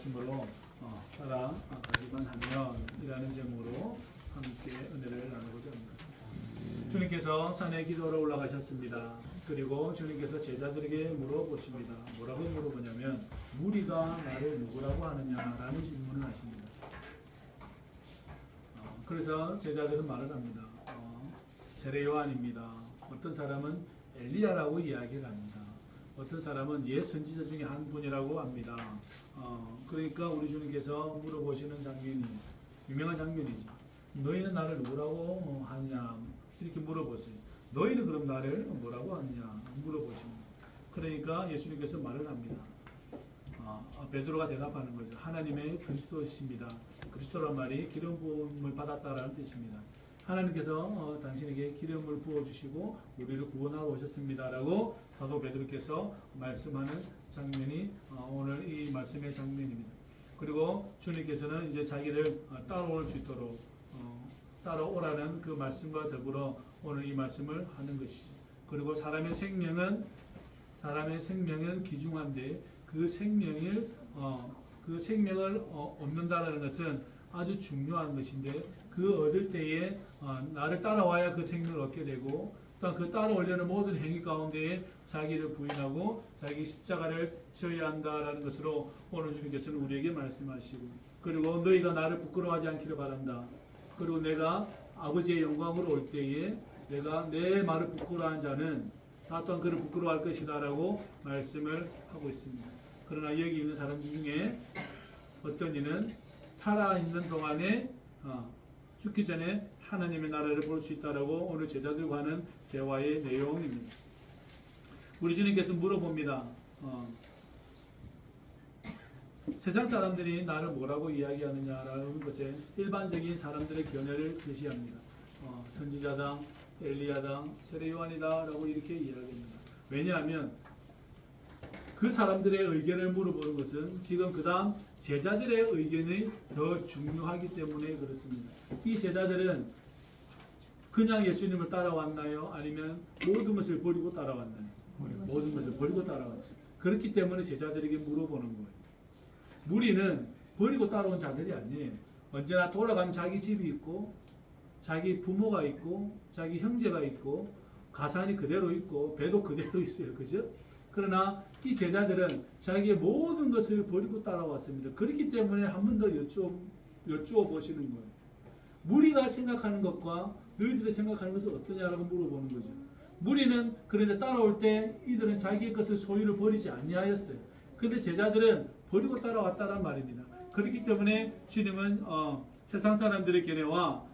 말씀으로 따라가기만 하면이라는 제목으로 함께 은혜를 나누고자 합니다. 주님께서 산에 기도하러 올라가셨습니다. 그리고 주님께서 제자들에게 물어보십니다. 뭐라고 물어보냐면 무리가 나를 누구라고 하느냐라는 질문을 하십니다. 그래서 제자들은 말을 합니다. 세례 요한입니다. 어떤 사람은 엘리야라고 이야기를 합니다. 어떤 사람은 옛 선지자 중에 한 분이라고 합니다. 그러니까 우리 주님께서 물어보시는 장면이 유명한 장면이지. 너희는 나를 누구라고 하냐 이렇게 물어보세요. 너희는 그럼 나를 뭐라고 하느냐 물어보십니다. 그러니까 예수님께서 말을 합니다. 베드로가 대답하는 거죠. 하나님의 그리스도이십니다. 그리스도란 말이 기름 부음을 받았다라는 뜻입니다. 하나님께서 당신에게 기름을 부어주시고 우리를 구원하러 오셨습니다라고 사도 베드로께서 말씀하는 장면이 오늘 이 말씀의 장면입니다. 그리고 주님께서는 이제 자기를 따라올 수 있도록 따라오라는 그 말씀과 더불어 오늘 이 말씀을 하는 것이죠. 그리고 사람의 생명은 귀중한데 그 생명을 얻는다라는 것은 아주 중요한 것인데 그 얻을 때에 나를 따라와야 그 생명을 얻게 되고 또한 그 따라오려는 모든 행위 가운데에 자기를 부인하고 자기 십자가를 져야 한다라는 것으로 오늘 주님께서는 우리에게 말씀하시고 그리고 너희가 나를 부끄러워하지 않기를 바란다. 그리고 내가 아버지의 영광으로 올 때에 내가 내 말을 부끄러워한 자는 나 또한 그를 부끄러워할 것이다 라고 말씀을 하고 있습니다. 그러나 여기 있는 사람들 중에 어떤 이는 살아있는 동안에 죽기 전에 하나님의 나라를 볼 수 있다라고 오늘 제자들과 하는 대화의 내용입니다. 우리 주님께서 물어봅니다. 세상 사람들이 나를 뭐라고 이야기하느냐라는 것에 일반적인 사람들의 견해를 제시합니다. 선지자당, 엘리야당, 세례 요한이다 라고 이렇게 이야기합니다. 왜냐하면 그 사람들의 의견을 물어보는 것은 지금 그 다음 제자들의 의견이 더 중요하기 때문에 그렇습니다. 이 제자들은 그냥 예수님을 따라왔나요? 아니면 모든 것을 버리고 따라왔나요? 모든 것을 버리고 따라왔죠. 그렇기 때문에 제자들에게 물어보는 거예요. 무리는 버리고 따라온 자들이 아니에요. 언제나 돌아가면 자기 집이 있고 자기 부모가 있고 자기 형제가 있고 가산이 그대로 있고 배도 그대로 있어요. 그죠? 그러나 이 제자들은 자기의 모든 것을 버리고 따라왔습니다. 그렇기 때문에 한 번 더 여쭈어 보시는 거예요. 무리가 생각하는 것과 너희들이 생각하는 것은 어떠냐라고 물어보는 거죠. 무리는 그런데 따라올 때 이들은 자기의 것을 소유를 버리지 아니하였어요. 그런데 제자들은 버리고 따라왔다는 말입니다. 그렇기 때문에 주님은 세상 사람들의 견해와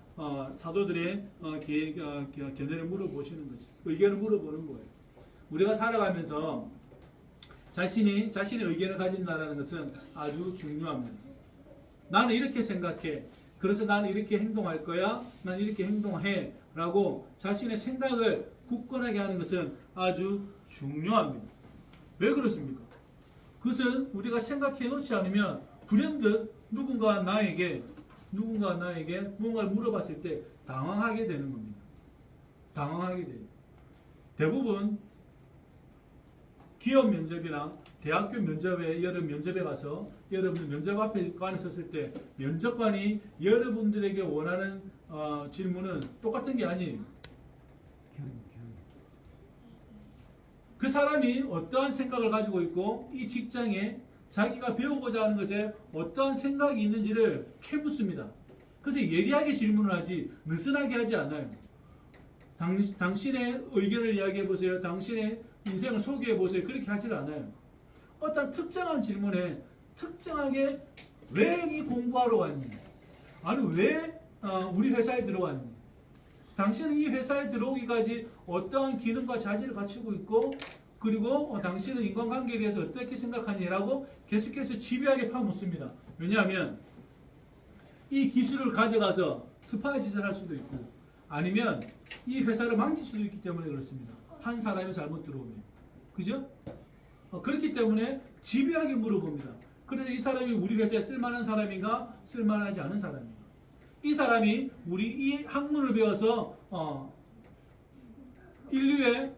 사도들의 견해를 물어보시는 거죠. 의견을 물어보는 거예요. 우리가 살아가면서 자신의 의견을 가진다는 것은 아주 중요합니다. 나는 이렇게 생각해. 그래서 나는 이렇게 행동할 거야. 난 이렇게 행동해. 라고 자신의 생각을 굳건하게 하는 것은 아주 중요합니다. 왜 그렇습니까? 그것은 우리가 생각해 놓지 않으면 불현듯 누군가 나에게 무언가를 물어봤을 때 당황하게 되는 겁니다. 당황하게 돼요. 대부분 기업 면접이나 대학교 면접에 여러분 면접에 가서 여러분 면접 앞에 관에 섰을 때 면접관이 여러분들에게 원하는 질문은 똑같은 게 아니에요. 그 사람이 어떠한 생각을 가지고 있고 이 직장에 자기가 배우고자 하는 것에 어떠한 생각이 있는지를 캐묻습니다. 그래서 예리하게 질문을 하지 느슨하게 하지 않아요. 당신의 의견을 이야기해 보세요. 당신의 인생을 소개해 보세요. 그렇게 하질 않아요. 어떤 특정한 질문에 특정하게 왜 이 공부하러 왔니? 아니 왜 우리 회사에 들어왔니? 당신은 이 회사에 들어오기까지 어떠한 기능과 자질을 갖추고 있고 그리고 당신은 인간관계에 대해서 어떻게 생각하니라고 계속해서 집요하게 파묻습니다. 왜냐하면 이 기술을 가져가서 스파이 짓을 할 수도 있고 아니면 이 회사를 망칠 수도 있기 때문에 그렇습니다. 한 사람이 잘못 들어오면. 그죠? 그렇기 때문에 집요하게 물어봅니다. 그래서 이 사람이 우리 회사에 쓸만한 사람인가 쓸만하지 않은 사람인가. 이 사람이 우리 이 학문을 배워서 인류에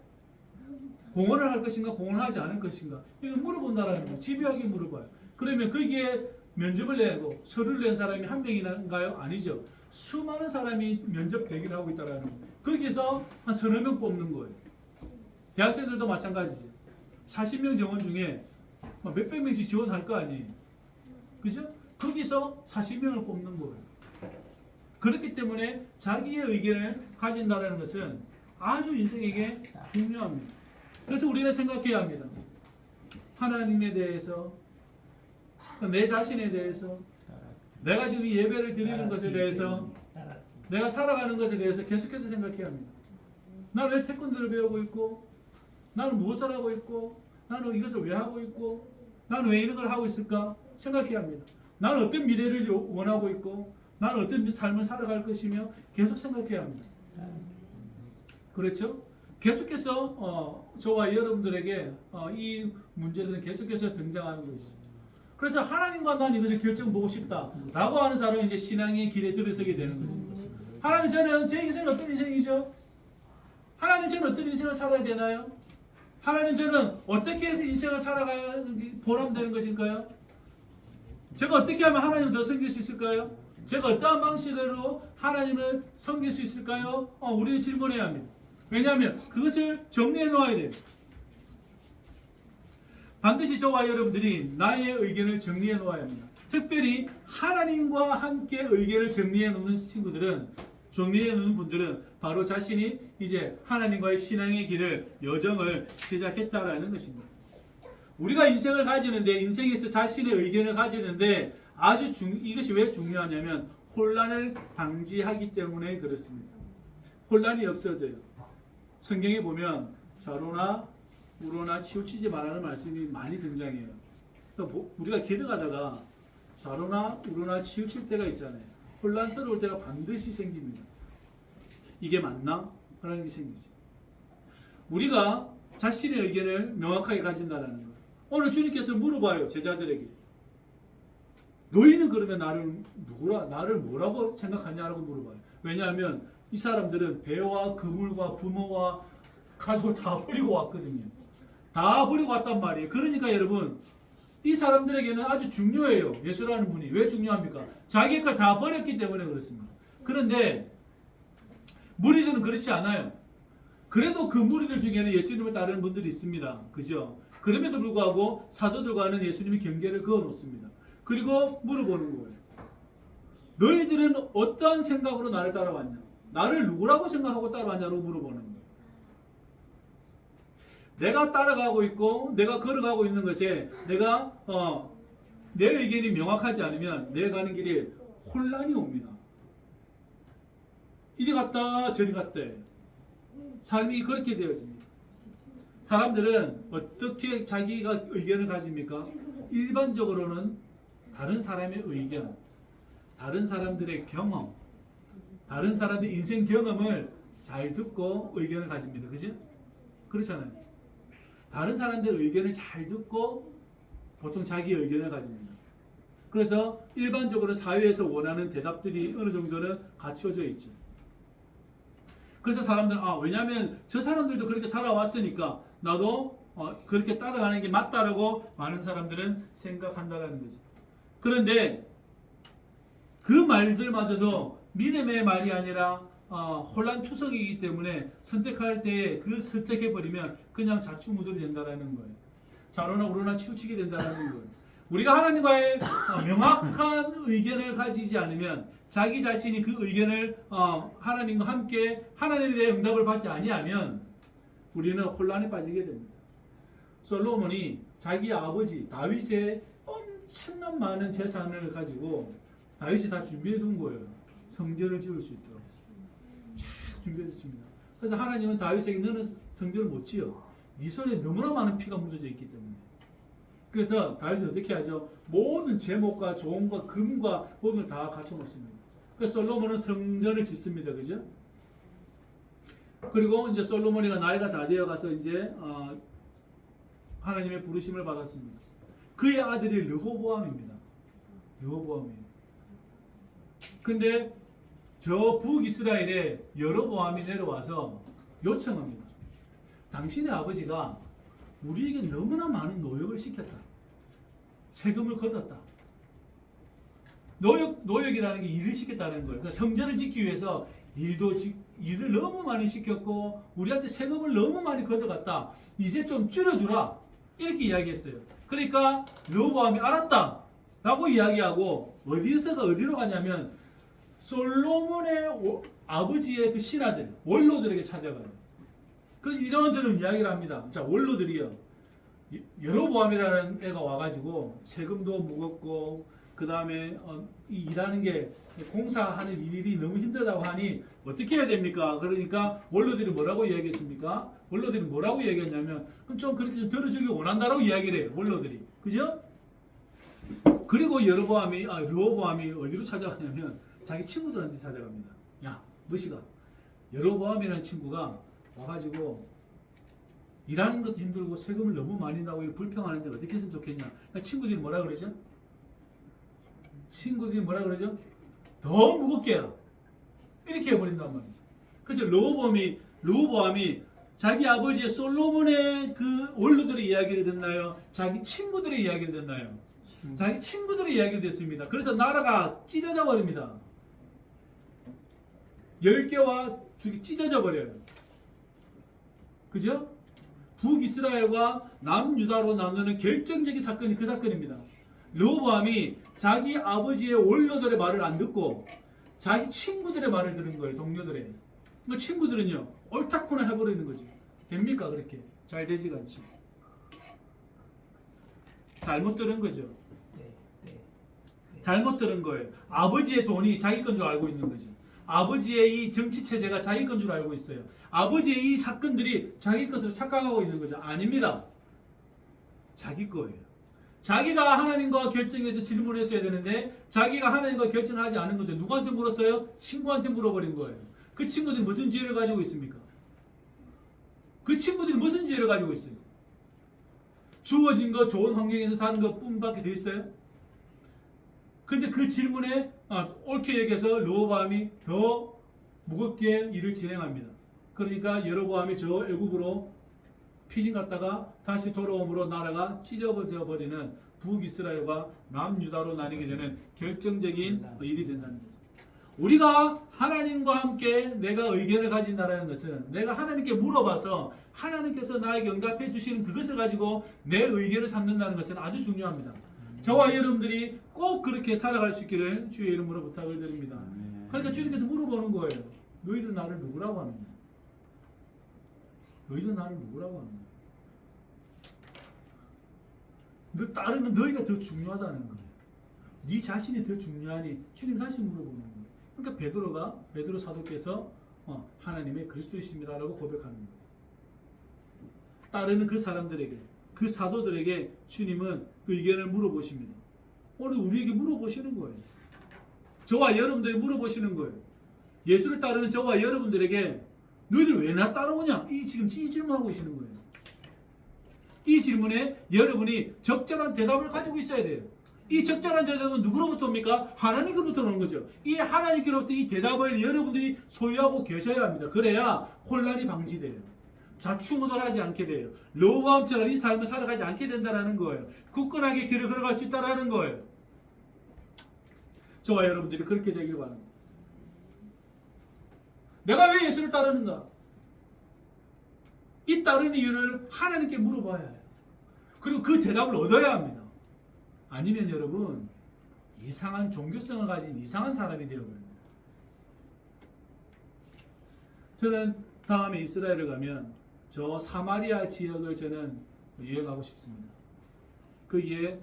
공헌을 할 것인가 공헌하지 않을 것인가 이걸 물어본다라는 거예요. 집요하게 물어봐요. 그러면 거기에 면접을 내고 서류를 낸 사람이 한 명인가요? 아니죠. 수많은 사람이 면접 대기를 하고 있다라는 거예요. 거기서 한 서너 명 뽑는 거예요. 대학생들도 마찬가지죠. 40명 정원 중에 몇백 명씩 지원할 거 아니에요. 그죠? 거기서 40명을 뽑는 거예요. 그렇기 때문에 자기의 의견을 가진다는 것은 아주 인생에게 중요합니다. 그래서 우리는 생각해야 합니다. 하나님에 대해서, 내 자신에 대해서, 내가 지금 이 예배를 드리는 것에 대해서, 내가 살아가는 것에 대해서 계속해서 생각해야 합니다. 나는 왜 태권도를 배우고 있고, 나는 무엇을 하고 있고, 나는 이것을 왜 하고 있고, 나는 왜 이런 걸 하고 있을까 생각해야 합니다. 나는 어떤 미래를 원하고 있고, 나는 어떤 삶을 살아갈 것이며 계속 생각해야 합니다. 그렇죠? 계속해서 저와 여러분들에게 이 문제들은 계속해서 등장하는 것이죠. 그래서 하나님과 난 이것을 결정보고 싶다라고 하는 사람은 이제 신앙의 길에 들어서게 되는 거죠. 하나님, 저는 제 인생은 어떤 인생이죠? 하나님, 저는 어떤 인생을 살아야 되나요? 하나님, 저는 어떻게 해서 인생을 살아가는 보람되는 것일까요? 제가 어떻게 하면 하나님을 더 섬길 수 있을까요? 제가 어떠한 방식으로 하나님을 섬길 수 있을까요? 우리는 질문해야 합니다. 왜냐하면 그것을 정리해 놓아야 돼요. 반드시 저와 여러분들이 나의 의견을 정리해 놓아야 합니다. 특별히 하나님과 함께 의견을 정리해 놓는 친구들은, 정리해 놓는 분들은 바로 자신이 이제 하나님과의 신앙의 길을, 여정을 시작했다라는 것입니다. 우리가 인생을 가지는데, 인생에서 자신의 의견을 가지는데 이것이 왜 중요하냐면 혼란을 방지하기 때문에 그렇습니다. 혼란이 없어져요. 성경에 보면 좌로나 우로나 치우치지 말라는 말씀이 많이 등장해요. 우리가 기도하다가 좌로나 우로나 치우칠 때가 있잖아요. 혼란스러울 때가 반드시 생깁니다. 이게 맞나? 라는 게 생기죠. 우리가 자신의 의견을 명확하게 가진다는 거예요. 오늘 주님께서 물어봐요, 제자들에게. 너희는 그러면 나를 뭐라고 생각하냐라고 물어봐요. 왜냐하면 이 사람들은 배와 그물과 부모와 가족을 다 버리고 왔거든요. 다 버리고 왔단 말이에요. 그러니까 여러분, 이 사람들에게는 아주 중요해요. 예수라는 분이. 왜 중요합니까? 자기 걸 다 버렸기 때문에 그렇습니다. 그런데 무리들은 그렇지 않아요. 그래도 그 무리들 중에는 예수님을 따르는 분들이 있습니다. 그죠? 그럼에도 불구하고 사도들과는 예수님이 경계를 그어 놓습니다. 그리고 물어보는 거예요. 너희들은 어떤 생각으로 나를 따라왔냐? 나를 누구라고 생각하고 따라왔냐고 물어보는 거예요. 내가 따라가고 있고 내가 걸어가고 있는 것에 내가 내 의견이 명확하지 않으면 내가 가는 길에 혼란이 옵니다. 이리 갔다 저리 갔다 삶이 그렇게 되어집니다. 사람들은 어떻게 자기가 의견을 가집니까? 일반적으로는 다른 사람의 의견, 다른 사람들의 경험, 다른 사람들의 인생 경험을 잘 듣고 의견을 가집니다. 그죠? 그렇잖아요. 다른 사람들의 의견을 잘 듣고 보통 자기 의견을 가집니다. 그래서 일반적으로 사회에서 원하는 대답들이 어느 정도는 갖춰져 있죠. 그래서 사람들은 왜냐하면 저 사람들도 그렇게 살아왔으니까 나도 그렇게 따라가는 게 맞다라고 많은 사람들은 생각한다라는 거죠. 그런데 그 말들마저도 믿음의 말이 아니라 혼란투성이기 때문에 선택할 때 그 선택해버리면 그냥 자충우돌이 된다라는 거예요. 좌로나 우로나 치우치게 된다라는 거예요. 우리가 하나님과의 명확한 의견을 가지지 않으면, 자기 자신이 그 의견을 하나님과 함께 하나님에 대해 응답을 받지 아니하면 우리는 혼란에 빠지게 됩니다. 솔로몬이 자기 아버지 다윗의 엄청난 많은 재산을 가지고 다윗이 다 준비해 둔 거예요. 성전을 지을 수 있도록 쫙 준비해 뒀습니다. 그래서 하나님은 다윗에게 너는 성전을 못 지어. 네 손에 너무나 많은 피가 묻어져 있기 때문에. 그래서 다윗은 어떻게 하죠? 모든 제목과 종과 금과 모든 걸 다 갖춰 놓습니다. 그래서 솔로몬은 성전을 짓습니다. 그죠? 그리고 이제 솔로몬이 나이가 다 되어 가서 이제 하나님의 부르심을 받았습니다. 그의 아들이 르호보암입니다. 르호보암이에요. 근데 저 북이스라엘에 여로보암이 내려와서 요청합니다. 당신의 아버지가 우리에게 너무나 많은 노역을 시켰다. 세금을 걷었다. 노역이라는 게 일을 시켰다는 거예요. 그러니까 성전을 짓기 위해서 일을 너무 많이 시켰고 우리한테 세금을 너무 많이 걷어갔다. 이제 좀 줄여주라. 이렇게 이야기했어요. 그러니까 르호보암이 알았다 라고 이야기하고 어디서가 어디로 가냐면 솔로몬의 아버지의 그 신하들 원로들에게 찾아가요. 그래서 이런저런 이야기를 합니다. 자, 원로들이요, 여로보암이라는 애가 와가지고 세금도 무겁고 그 다음에 일하는 게 공사하는 일이 너무 힘들다고 하니 어떻게 해야 됩니까? 그러니까 원로들이 뭐라고 이야기했습니까? 원로들이 뭐라고 이야기했냐면 그럼 좀 그렇게 좀 들어주기 원한다라고 이야기를 해요. 원로들이. 그죠? 그리고 르호보암이 어디로 찾아가냐면 자기 친구들한테 찾아갑니다. 야, 너시가 여로보암이라는 친구가 와가지고 일하는 것도 힘들고 세금을 너무 많이 나고 불평하는데 어떻게 했으면 좋겠냐. 그러니까 친구들이 뭐라 그러죠? 더 무겁게 해라. 이렇게 해버린단 말이죠. 그래서 르호보암이 자기 아버지의 솔로몬의 그 원로들의 이야기를 듣나요? 자기 친구들의 이야기를 듣나요? 자기 친구들의 이야기를 듣습니다. 그래서 나라가 찢어져 버립니다. 10개와 2개 찢어져 버려요. 그죠? 북이스라엘과 남유다로 나누는 결정적인 사건이 그 사건입니다. 르호보암이 자기 아버지의 원로들의 말을 안 듣고 자기 친구들의 말을 들은 거예요. 동료들의. 그 친구들은요, 옳다코나 해버리는 거지. 됩니까? 그렇게 잘 되지가 않지. 잘못 들은 거죠. 잘못 들은 거예요. 아버지의 돈이 자기 건 줄 알고 있는 거죠. 아버지의 이 정치 체제가 자기 건 줄 알고 있어요. 아버지의 이 사건들이 자기 것으로 착각하고 있는 거죠. 아닙니다. 자기 거예요. 자기가 하나님과 결정해서 질문을 했어야 되는데 자기가 하나님과 결정을 하지 않은 거죠. 누구한테 물었어요? 친구한테 물어버린 거예요. 그 친구들이 무슨 지혜를 가지고 있습니까? 그 친구들이 무슨 지혜를 가지고 있어요? 주어진 거 좋은 환경에서 사는 것 뿐밖에 더 있어요? 근데 그 질문에 옳게 얘기해서 르호보암이 더 무겁게 일을 진행합니다. 그러니까 여로보암이 저 애굽으로 피신 갔다가 다시 돌아옴으로 나라가 찢어져 버리는 북이스라엘과 남유다로 나뉘게 되는 결정적인 일이 된다는 거죠. 우리가 하나님과 함께 내가 의견을 가진다는 것은 내가 하나님께 물어봐서 하나님께서 나에게 응답해 주시는 그것을 가지고 내 의견을 삼는다는 것은 아주 중요합니다. 저와 여러분들이 꼭 그렇게 살아갈 수 있기를 주의 이름으로 부탁을 드립니다. 그러니까 주님께서 물어보는 거예요. 너희들 나를 누구라고 하느냐? 너희들 나를 누구라고 하느냐? 너 따르는 너희가 더 중요하다는 거예요. 네 자신이 더 중요하니 주님 다시 물어보는 거예요. 그러니까 베드로 사도께서 하나님의 그리스도이십니다라고 고백하는 거예요. 따르는 그 사람들에게, 그 사도들에게 주님은 그 의견을 물어보십니다. 오늘 우리에게 물어보시는 거예요. 저와 여러분들에게 물어보시는 거예요. 예수를 따르는 저와 여러분들에게 너희들 왜 나 따라오냐? 이 질문하고 계시는 거예요. 이 질문에 여러분이 적절한 대답을 가지고 있어야 돼요. 이 적절한 대답은 누구로부터 옵니까? 하나님께로부터 오는 거죠. 이 하나님께로부터 이 대답을 여러분들이 소유하고 계셔야 합니다. 그래야 혼란이 방지돼요. 좌충우돌하지 않게 돼요. 르호보암처럼 이 삶을 살아가지 않게 된다는 거예요. 굳건하게 길을 걸어갈 수 있다는 거예요. 저와 여러분들이 그렇게 되길 바랍니다. 내가 왜 예수를 따르는가? 이 따르는 이유를 하나님께 물어봐야 해요. 그리고 그 대답을 얻어야 합니다. 아니면 여러분 이상한 종교성을 가진 이상한 사람이 되어버립니다. 저는 다음에 이스라엘을 가면 저 사마리아 지역을 저는 여행하고 싶습니다. 거기에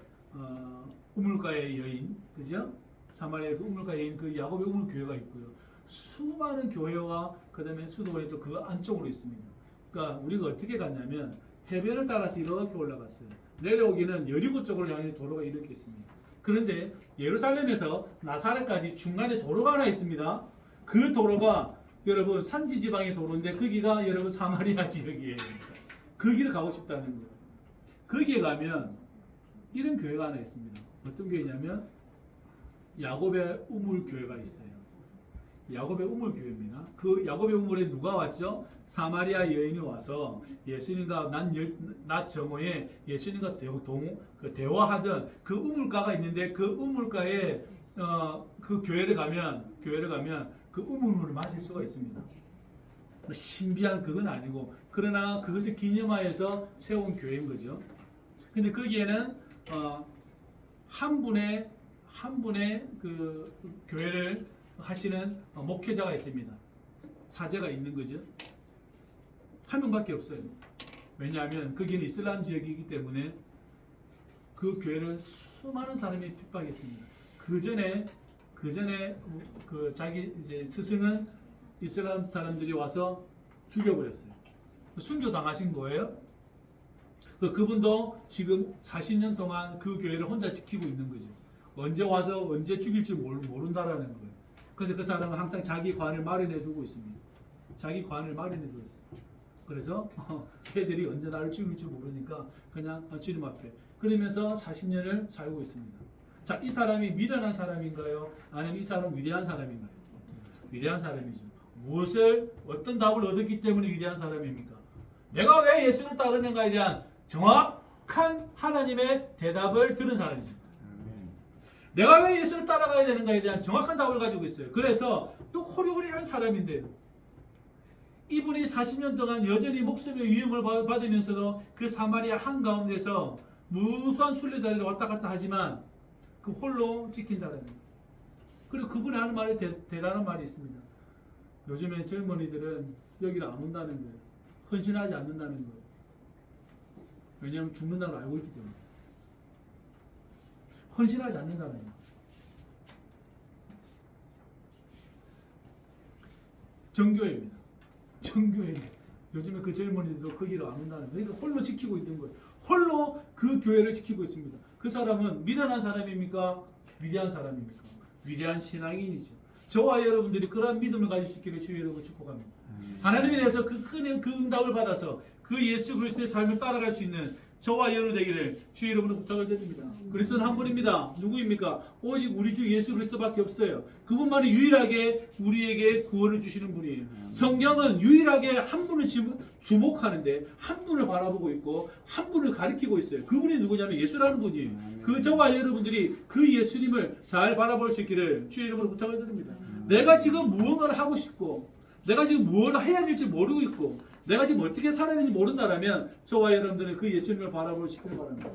우물가의 여인, 그죠? 사마리아의 그 우물가 여인, 그 야곱의 우물 교회가 있고요. 수많은 교회와 그다음에 수도원이 또 그 안쪽으로 있습니다. 그러니까 우리가 어떻게 갔냐면 해변을 따라서 이렇게 올라갔어요. 내려오기는 여리고 쪽으로 향해 도로가 이렇게 있습니다. 그런데 예루살렘에서 나사렛까지 중간에 도로가 하나 있습니다. 그 도로가 여러분 산지 지방의 도로인데 거기가 여러분 사마리아 지역이에요. 거기를 가고 싶다는 거예요. 거기에 가면 이런 교회가 하나 있습니다. 어떤 교회냐면 야곱의 우물 교회가 있어요. 야곱의 우물 교회입니다. 그 야곱의 우물에 누가 왔죠? 사마리아 여인이 와서 예수님과 낮 정오에 예수님과 대화하던 그 우물가가 있는데 그 우물가에 그 교회를 가면 그 우물물을 마실 수가 있습니다. 뭐 신비한 그건 아니고 그러나 그것을 기념하여서 세운 교회인 거죠. 근데 거기에는 한 분의 그 교회를 하시는 목회자가 있습니다. 사제가 있는 거죠. 한 명밖에 없어요. 왜냐하면 거기는 이슬람 지역이기 때문에 그 교회를 수많은 사람이 핍박했습니다. 그 전에 그 자기 이제 스승은 이슬람 사람들이 와서 죽여버렸어요. 순교 당하신 거예요. 그분도 지금 40년 동안 그 교회를 혼자 지키고 있는 거죠. 언제 와서 언제 죽일지 모른다라는 거예요. 그래서 그 사람은 항상 자기 관을 마련해 두고 있습니다. 자기 관을 마련해 두고 있어요. 그래서 걔들이 언제 나를 죽일지 모르니까 그냥 주님 앞에 그러면서 40년을 살고 있습니다. 자, 이 사람이 미련한 사람인가요? 아니면 이 사람은 위대한 사람인가요? 위대한 사람이죠. 어떤 답을 얻었기 때문에 위대한 사람입니까? 내가 왜 예수를 따르는가에 대한 정확한 하나님의 대답을 들은 사람이죠. 내가 왜 예수를 따라가야 되는가에 대한 정확한 답을 가지고 있어요. 그래서 또 호리호리한 사람인데요. 이분이 40년 동안 여전히 목숨의 위험을 받으면서도 그 사마리아 한가운데서 무수한 순례자들이 왔다 갔다 하지만 그 홀로 지킨다는 거예요. 그리고 그분이 하는 말에 대단한 말이 있습니다. 요즘에 젊은이들은 여기를 안 온다는 거예요. 헌신하지 않는다는 거예요. 왜냐하면 죽는다는 걸 알고 있기 때문에. 헌신하지 않는다는 거예요. 정교회입니다. 정교회. 요즘에 그 젊은이들도 그 길을 안 온다는 거예요. 그러니까 홀로 지키고 있는 거예요. 홀로 그 교회를 지키고 있습니다. 그 사람은 미련한 사람입니까? 위대한 사람입니까? 위대한 신앙인이죠. 저와 여러분들이 그러한 믿음을 가질 수 있기를 주의 이름으로 축복합니다. 하나님에 대해서 그 응답을 받아서 그 예수 그리스도의 삶을 따라갈 수 있는 저와 여러분 되기를 주의 이름으로 부탁을 드립니다. 그리스도는 한 분입니다. 누구입니까? 오직 우리 주 예수 그리스도밖에 없어요. 그분만이 유일하게 우리에게 구원을 주시는 분이에요. 성경은 유일하게 한 분을 주목하는데 한 분을 바라보고 있고 한 분을 가리키고 있어요. 그분이 누구냐면 예수라는 분이에요. 그 저와 여러분들이 그 예수님을 잘 바라볼 수 있기를 주의 이름으로 부탁을 드립니다. 내가 지금 무언가를 하고 싶고 내가 지금 무엇을 해야 될지 모르고 있고 내가 지금 어떻게 살아야 되는지 모른다라면 저와 여러분들은 그 예수님을 바라볼 수 있기를 바랍니다.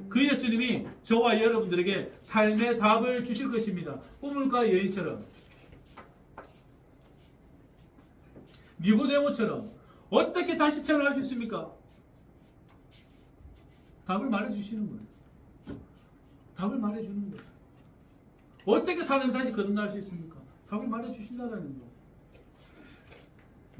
그 예수님이 저와 여러분들에게 삶의 답을 주실 것입니다. 우물가 여인처럼 니고데모처럼 어떻게 다시 태어날 수 있습니까? 답을 말해주시는 거예요. 답을 말해주는 거예요. 어떻게 사람이 다시 거듭날 수 있습니까? 답을 말해주신다는 거예요.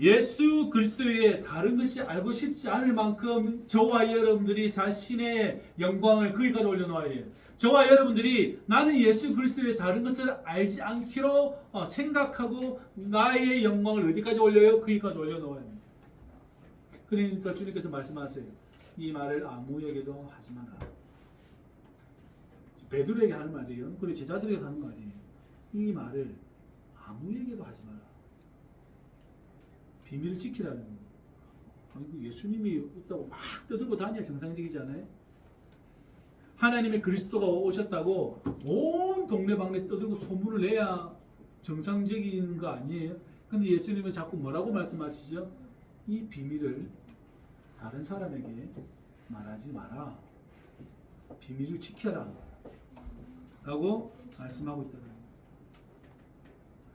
예수 그리스도 외에 다른 것이 알고 싶지 않을 만큼 저와 여러분들이 자신의 영광을 거기까지 올려놓아야 해요. 저와 여러분들이 나는 예수 그리스도 외에 다른 것을 알지 않기로 생각하고 나의 영광을 어디까지 올려요? 거기까지 올려놓아야 합니다. 그러니까 주님께서 말씀하세요. 이 말을 아무에게도 하지 마라. 베드로에게 하는 말이에요. 그리고 제자들에게 하는 말이에요. 이 말을 아무에게도 하지 마라. 비밀을 지키라는 거예요. 아니, 예수님이 있다고 막 떠들고 다녀야 정상적이잖아요. 하나님의 그리스도가 오셨다고 온 동네방네 떠들고 소문을 내야 정상적인 거 아니에요? 근데 예수님은 자꾸 뭐라고 말씀하시죠? 이 비밀을 다른 사람에게 말하지 마라. 비밀을 지켜라. 라고 말씀하고 있다는 거예요.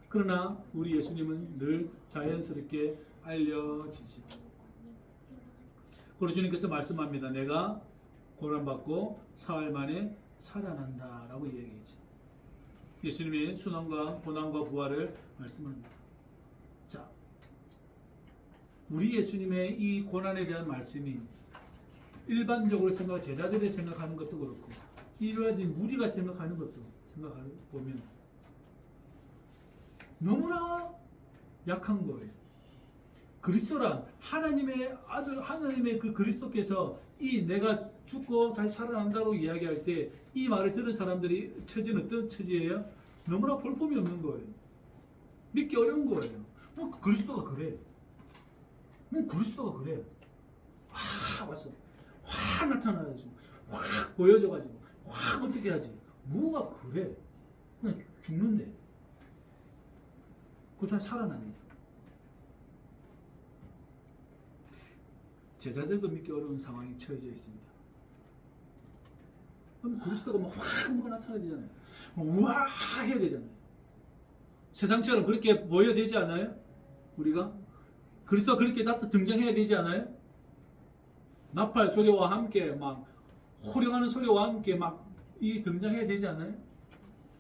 그러나 우리 예수님은 늘 자연스럽게 알려지지. 그리고 주님께서 말씀합니다. 내가 고난받고 사흘 만에 살아난다 라고 이야기하죠. 예수님의 순환과 고난과 부활을 말씀합니다. 자, 우리 예수님의 이 고난에 대한 말씀이 일반적으로 제자들이 생각하는 것도 그렇고 일반적인 우리가 생각하는 것도 보면 너무나 약한 거예요. 그리스도란 하나님의 아들, 하나님의 그 그리스도께서 이 내가 죽고 다시 살아난다고 이야기할 때 이 말을 들은 사람들이 처지는 어떤 처지예요? 너무나 볼품이 없는 거예요. 믿기 어려운 거예요. 뭐 그리스도가 그래. 뭐 그리스도가 그래. 확 왔어. 확 나타나가지고 확 보여줘가지고 확 어떻게 하지. 뭐가 그래. 그냥 죽는데. 그 사람 살아났네. 제자들도 믿기 어려운 상황에 처해져 있습니다. 그럼 그리스도가 확 나타나야 되잖아요. 우와 해야 되잖아요. 세상처럼 그렇게 보여야 되지 않아요? 우리가 그리스도가 그렇게 등장해야 되지 않아요? 나팔 소리와 함께 막 호령하는 소리와 함께 막 이 등장해야 되지 않아요?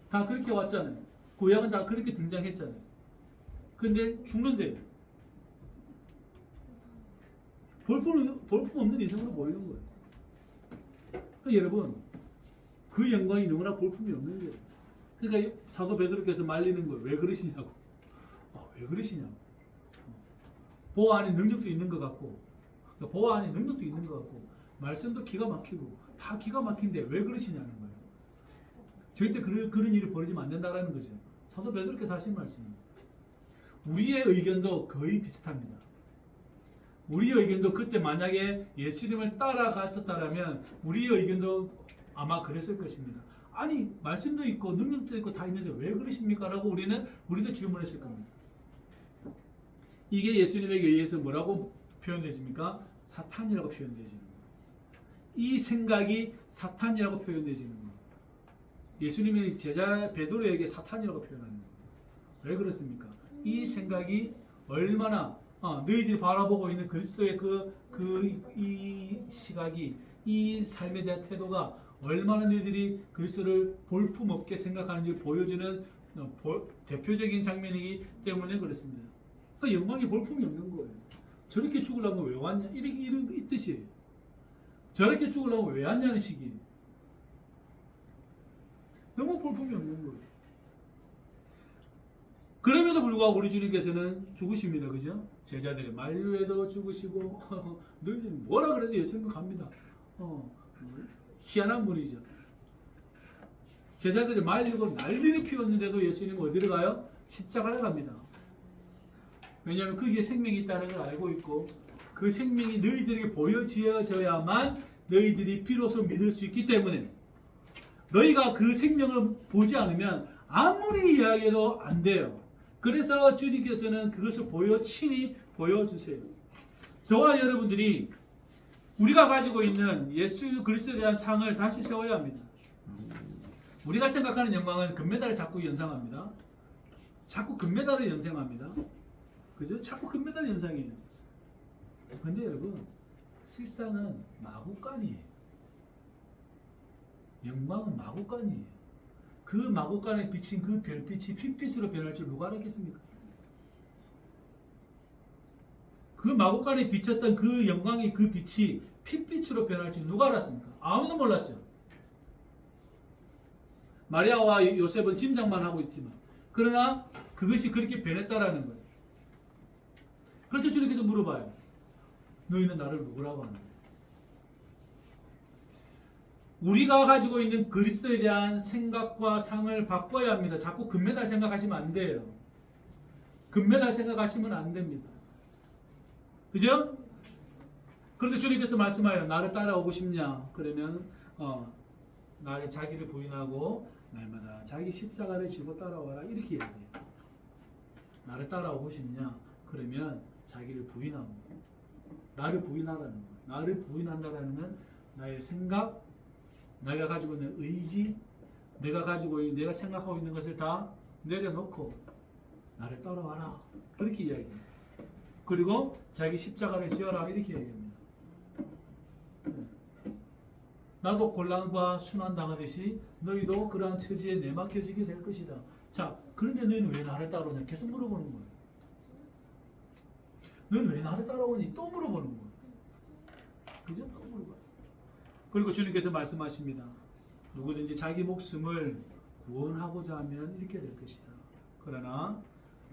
다 그렇게 왔잖아요. 구약은 다 그렇게 등장했잖아요. 근데 죽는데 볼품 없는 인생으로 보이는 거예요. 그러니까 여러분 그 영광이 너무나 볼품이 없는 거예요. 그러니까 사도 베드로께서 말리는 거예요. 왜 그러시냐고. 왜 그러시냐고. 보아 안에 능력도 있는 것 같고, 그러니까 보아 안에 능력도 있는 것 같고, 말씀도 기가 막히고 다 기가 막힌데 왜 그러시냐는 거예요. 절대 그런 일이 벌어지면 안 된다라는 거죠. 사도 베드로께서 하신 말씀입니다. 우리의 의견도 거의 비슷합니다. 우리의 의견도 그때 만약에 예수님을 따라갔었다면 우리의 의견도 아마 그랬을 것입니다. 아니 말씀도 있고 능력도 있고 다 있는데 왜 그러십니까? 라고 우리도 질문했을 겁니다. 이게 예수님에게 의해서 뭐라고 표현되십니까? 사탄이라고 표현되지는 거예요. 이 생각이 사탄이라고 표현되지는 거예요. 예수님이 제자 베드로에게 사탄이라고 표현하는 거예요. 왜 그렇습니까? 이 생각이 얼마나 너희들이 바라보고 있는 그리스도의 이 시각이 이 삶에 대한 태도가 얼마나 너희들이 그리스도를 볼품없게 생각하는지 보여주는 대표적인 장면이기 때문에 그렇습니다. 그러니까 영광이 볼품이 없는 거예요. 저렇게 죽으려면 왜 왔냐? 이 뜻이에요. 저렇게 죽으려면 왜 왔냐는 식이에요. 너무 볼품이 없는 거예요. 그럼에도 불구하고 우리 주님께서는 죽으십니다. 그죠? 제자들의 만류에도 죽으시고 너희들 뭐라 그래도 예수님 갑니다. 희한한 분이죠. 제자들이 말리고 난리를 피웠는데도 예수님은 어디로 가요? 십자가를 갑니다. 왜냐하면 거기에 생명이 있다는 걸 알고 있고 그 생명이 너희들에게 보여지어져야만 너희들이 비로소 믿을 수 있기 때문에 너희가 그 생명을 보지 않으면 아무리 이야기해도 안 돼요. 그래서 주님께서는 그것을 친히 보여주세요. 저와 여러분들이 우리가 가지고 있는 예수 그리스도에 대한 상을 다시 세워야 합니다. 우리가 생각하는 영광은 금메달을 자꾸 연상합니다. 자꾸 금메달을 연상합니다. 그죠? 자꾸 금메달 연상이에요. 근데 여러분, 실상은 마구간이에요. 영광은 마구간이에요. 그 마구간에 비친 그 별빛이 핏빛으로 변할 줄 누가 알았겠습니까? 그 마구간에 비쳤던 그 영광이 그 빛이 핏빛으로 변할 줄 누가 알았습니까? 아무도 몰랐죠. 마리아와 요셉은 짐작만 하고 있지만 그러나 그것이 그렇게 변했다라는 거예요. 그래서 주님께서 물어봐요. 너희는 나를 누구라고 하는 거예요? 우리가 가지고 있는 그리스도에 대한 생각과 상을 바꿔야 합니다. 자꾸 금메달 생각하시면 안 돼요. 금메달 생각하시면 안 됩니다. 그죠? 그런데 주님께서 말씀하여 나를 따라오고 싶냐? 그러면 나를 자기를 부인하고 날마다 자기 십자가를 지고 따라와라 이렇게 얘기해요. 나를 따라오고 싶냐? 그러면 자기를 부인하고 나를 부인하라는 거예요. 나를 부인한다라는 건 나의 생각, 내가 가지고 있는 의지, 내가 생각하고 있는 것을 다 내려놓고 나를 따라와라 그렇게 이야기해요. 그리고 자기 십자가를 지어라 이렇게 얘기합니다. 나도 곤란과 순환 당하듯이 너희도 그러한 처지에 내맡겨지게 될 것이다. 자, 그런데 너희는 왜 나를 따라오냐? 계속 물어보는 거예요. 너는 왜 나를 따라오니? 또 물어보는 거예요. 그죠? 또 물어봐요. 그리고 주님께서 말씀하십니다. 누구든지 자기 목숨을 구원하고자 하면 이렇게 될 것이다. 그러나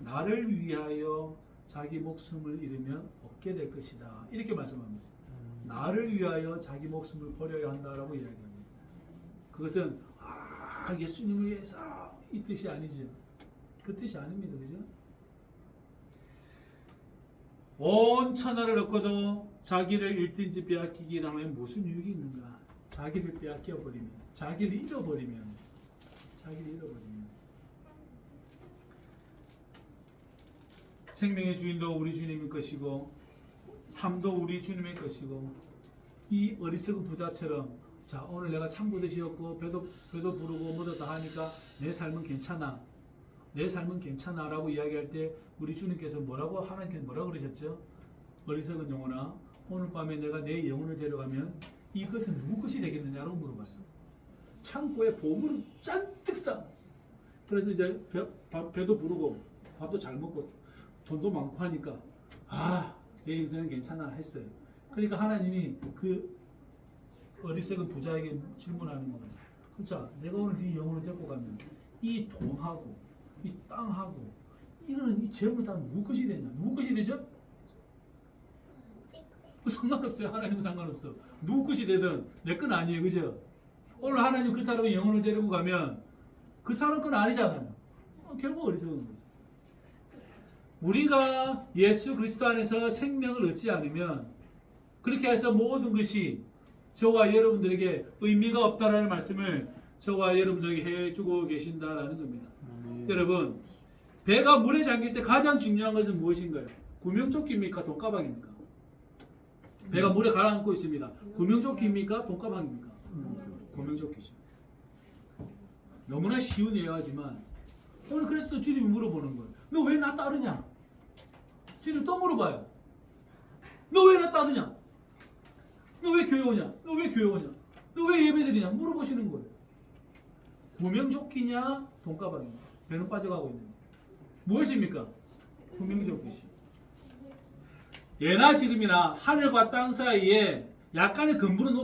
나를 위하여 자기 목숨을 잃으면 얻게 될 것이다. 이렇게 말씀합니다. 나를 위하여 자기 목숨을 버려야 한다라고 이야기합니다. 그것은 예수님을 위해서 이 뜻이 아니죠. 그 뜻이 아닙니다. 그죠? 온 천하를 얻고도 자기를 잃든지 빼앗기게 하면 무슨 유익이 있는가? 자기를 빼앗겨 버리면, 자기를 잃어버리면 생명의 주인도 우리 주님의 것이고 삶도 우리 주님의 것이고 이 어리석은 부자처럼 자 오늘 내가 참고도 지었고 배도 부르고 뭐도 다 하니까 내 삶은 괜찮아. 내 삶은 괜찮아 라고 이야기할 때 우리 주님께서 뭐라고 하나님께서 뭐라고 그러셨죠? 어리석은 영혼아 오늘 밤에 내가 내 영혼을 데려가면 이것은 누구 것이 되겠느냐라고 물어봤어요. 창고에 보물을 잔뜩 쌓아. 그래서 이제 배도 부르고 밥도 잘 먹고 돈도 많고 하니까 내 인생은 괜찮아 했어요. 그러니까 하나님이 그 어리석은 부자에게 질문하는 거예요. 자, 내가 오늘 네 영혼을 데리고 가면 이 돈하고 이 땅하고 이거는 이 재물 다 누구 것이 되냐? 누구 것이 되죠? 상관없어요. 하나님은 상관없어. 누구 것이 되든 내 건 아니에요. 그죠? 오늘 하나님 그 사람의 영혼을 데리고 가면 그 사람 건 아니잖아요. 결국 어리석은 거죠. 우리가 예수 그리스도 안에서 생명을 얻지 않으면 그렇게 해서 모든 것이 저와 여러분들에게 의미가 없다라는 말씀을 저와 여러분들에게 해주고 계신다라는 겁니다. 여러분 배가 물에 잠길 때 가장 중요한 것은 무엇인가요? 구명조끼입니까? 돈가방입니까? 배가 물에 가라앉고 있습니다. 구명조끼입니까? 돈가방입니까? 구명조끼죠. 너무나 쉬운 예화지만 오늘 그래서 또 주님이 물어보는 거예요. 너 왜 나 따르냐? 주님 또 물어봐요. 너 왜 나 따르냐? 너 왜 교회 오냐? 너 왜 교회 오냐? 너 왜 예배드리냐? 물어보시는 거예요. 구명조끼냐? 돈가방이냐? 배는 빠져가고 있는 거예요. 무엇입니까? 구명조끼시. 예나 지금이나 하늘과 땅 사이에 약간의 근부는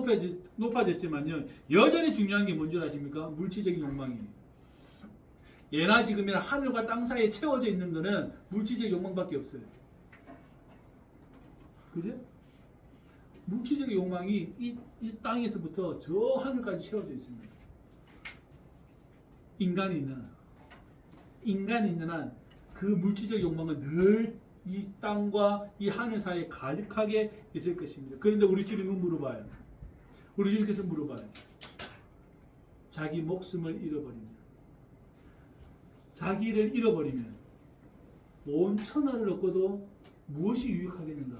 높아졌지만요. 여전히 중요한 게 뭔지 아십니까? 물질적인 욕망이에요. 예나 지금이나 하늘과 땅 사이에 채워져 있는 것은 물질적 욕망밖에 없어요. 그죠? 물질적 욕망이 이 땅에서부터 저 하늘까지 채워져 있습니다. 인간이 있는 한 그 물질적 욕망은 늘 이 땅과 이 하늘 사이에 가득하게 있을 것입니다. 그런데 우리 주님은 물어봐요. 우리 주님께서 물어봐요. 자기 목숨을 잃어버리면, 자기를 잃어버리면 온 천하를 얻고도 무엇이 유익하겠는가?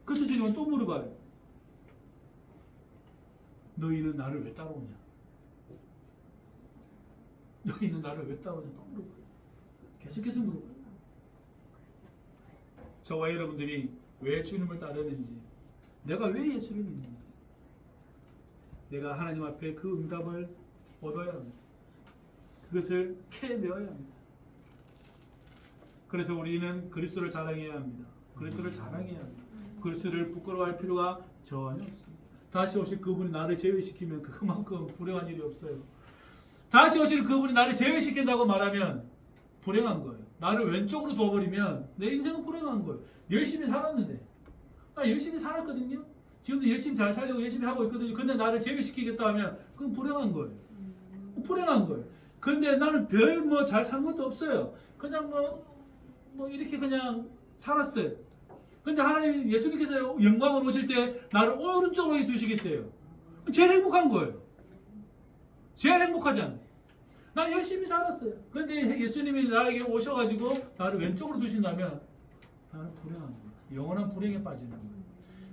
그래서 주님은 또 물어봐요. 너희는 나를 왜 따라오냐? 너희는 나를 왜 따라오냐? 또 물어봐요. 계속해서 물어봐요. 저와 여러분들이 왜 주님을 따르는지, 내가 왜 예수를 믿는지, 내가 하나님 앞에 그 응답을 얻어야 합니다. 그것을 캐내어야 합니다. 그래서 우리는 그리스도를 자랑해야 합니다. 그리스도를 자랑해야 합니다. 그리스도를 부끄러워할 필요가 전혀 없습니다. 다시 오실 그분이 나를 제외시키면 그만큼 불행한 일이 없어요. 다시 오실 그분이 나를 제외시킨다고 말하면 불행한 거예요. 나를 왼쪽으로 둬버리면 내 인생은 불행한 거예요. 열심히 살았는데, 나 열심히 살았거든요. 지금도 열심히 잘 살려고 열심히 하고 있거든요. 근데 나를 제외시키겠다 하면 그건 불행한 거예요. 불행한 거예요. 근데 나는 별 뭐 잘 산 것도 없어요. 그냥 뭐 이렇게 그냥 살았어요. 근데 하나님 예수님께서 영광을 오실 때 나를 오른쪽으로 두시겠대요. 제일 행복한 거예요. 제일 행복하지 않아요. 난 열심히 살았어요. 근데 예수님이 나에게 오셔가지고 나를 왼쪽으로 두신다면 나는 불행한 거예요. 영원한 불행에 빠지는 거예요.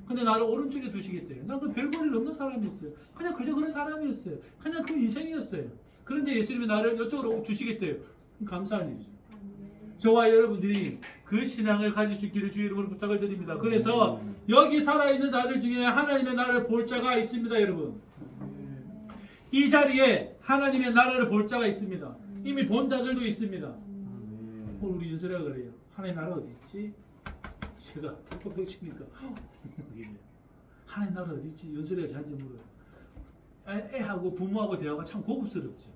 근데 나를 오른쪽에 두시겠대요. 난 그 별 볼일 없는 사람이었어요. 그냥 그저 그런 사람이었어요. 그냥 그 인생이었어요. 그런데 예수님이 나를 이쪽으로 두시겠대요. 감사한 일이죠. 저와 여러분들이 그 신앙을 가질 수 있기를 주의 이름으로 부탁을 드립니다. 그래서 여기 살아있는 자들 중에 하나님의 나라를 볼 자가 있습니다. 여러분, 이 자리에 하나님의 나라를 볼 자가 있습니다. 이미 본 자들도 있습니다. 오늘 우리 윤설이가 그래요. 하나님 나라 어디 있지? 제가 톡톡톡 치니까 하나님 나라 어디 있지? 윤설이가 저한테 물어요. 애하고 부모하고 대화가 참 고급스럽죠.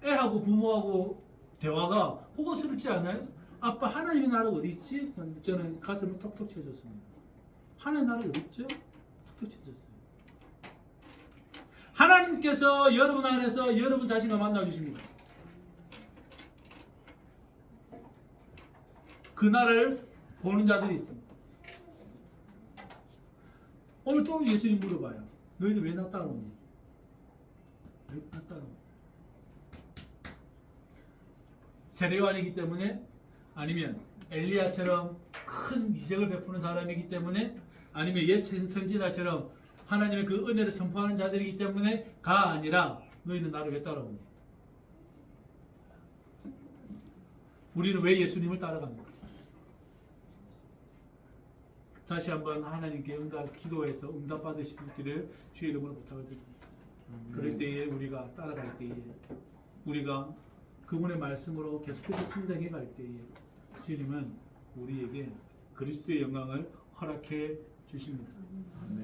애하고 부모하고 대화가 고급스럽지 않아요? 아빠 하나님의 나라 어디 있지? 저는 가슴을 톡톡 쳐줬습니다. 하나님 나라 어디 있죠? 톡톡 쳐줬어요. 하나님께서 여러분 안에서 여러분 자신을 만나주십니다. 그 나라를 보는 자들이 있습니다. 오늘 또 예수님 물어봐요. 너희들 왜 나 따라오니? 왜 나 따라오니? 세례요한이기 때문에 아니면 엘리야처럼 큰 이적을 베푸는 사람이기 때문에, 아니면 옛 선지자처럼 하나님의 그 은혜를 선포하는 자들이기 때문에가 아니라 너희는 나를 왜 따라오니? 우리는 왜 예수님을 따라갑니까? 다시 한번 하나님께 기도해서 응답 받으시기를 주의 이름으로 부탁을 드립니다. 그럴 때에 우리가 따라갈 때에, 우리가 그분의 말씀으로 계속해서 성장해 갈 때에 주님은 우리에게 그리스도의 영광을 허락해 주십니다.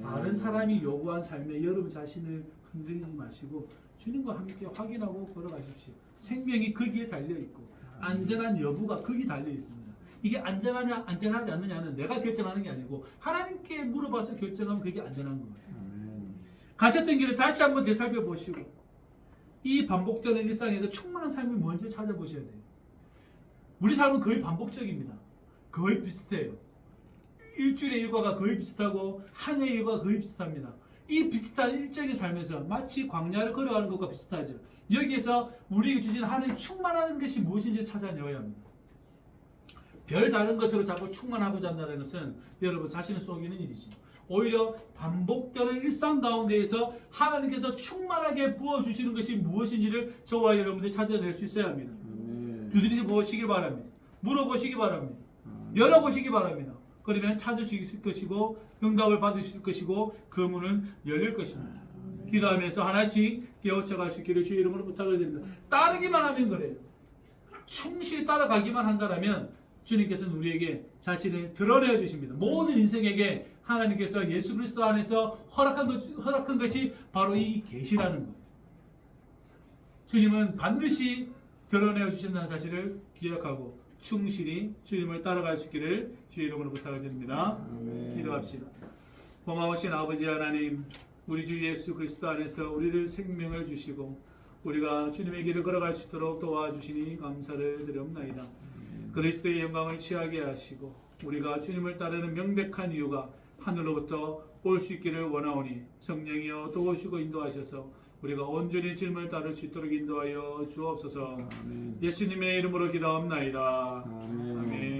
다른 사람이 요구한 삶에 여러분 자신을 흔들리지 마시고 주님과 함께 확인하고 걸어가십시오. 생명이 거기에 달려 있고 안전한 여부가 거기 달려 있습니다. 이게 안전하냐 안전하지 않느냐는 내가 결정하는 게 아니고 하나님께 물어봐서 결정하면 그게 안전한 거예요. 가셨던 길을 다시 한번 되살펴 보시고 이 반복되는 일상에서 충만한 삶을 먼저 찾아보셔야 돼요. 우리 삶은 거의 반복적입니다. 거의 비슷해요. 일주일의 일과가 거의 비슷하고 한 해의 일과가 거의 비슷합니다. 이 비슷한 일정의 삶에서 마치 광야를 걸어가는 것과 비슷하죠. 여기에서 우리에게 주신 하나님 충만한 것이 무엇인지 찾아내어야 합니다. 별 다른 것으로 자꾸 충만하고자 한다는 것은 여러분 자신을 속이는 일이죠. 오히려 반복되는 일상 가운데에서 하나님께서 충만하게 부어주시는 것이 무엇인지를 저와 여러분들이 찾아낼 수 있어야 합니다. 두드려 보시기 바랍니다. 물어보시기 바랍니다. 열어보시기 바랍니다. 그러면 찾으실 것이고 응답을 받으실 것이고 그 문은 열릴 것입니다. 기도하면서 하나씩 깨우쳐갈 수 있기를 주의 이름으로 부탁을 드립니다. 따르기만 하면 그래요. 충실히 따라가기만 한다면 주님께서는 우리에게 자신을 드러내어 주십니다. 모든 인생에게 하나님께서 예수 그리스도 안에서 허락한 것이 바로 이 계시라는 것. 주님은 반드시 드러내어 주신다는 사실을 기억하고 충실히 주님을 따라갈 수 있기를 주의 이름으로 부탁을 드립니다. 기도합시다. 고마우신 아버지 하나님, 우리 주 예수 그리스도 안에서 우리를 생명을 주시고 우리가 주님의 길을 걸어갈 수 있도록 도와주시니 감사를 드리옵나이다. 그리스도의 영광을 취하게 하시고 우리가 주님을 따르는 명백한 이유가 하늘로부터 올 수 있기를 원하오니 성령이여 도우시고 인도하셔서 우리가 온전히 주님을 따를 수 있도록 인도하여 주옵소서. 예수님의 이름으로 기도합나이다. 아멘.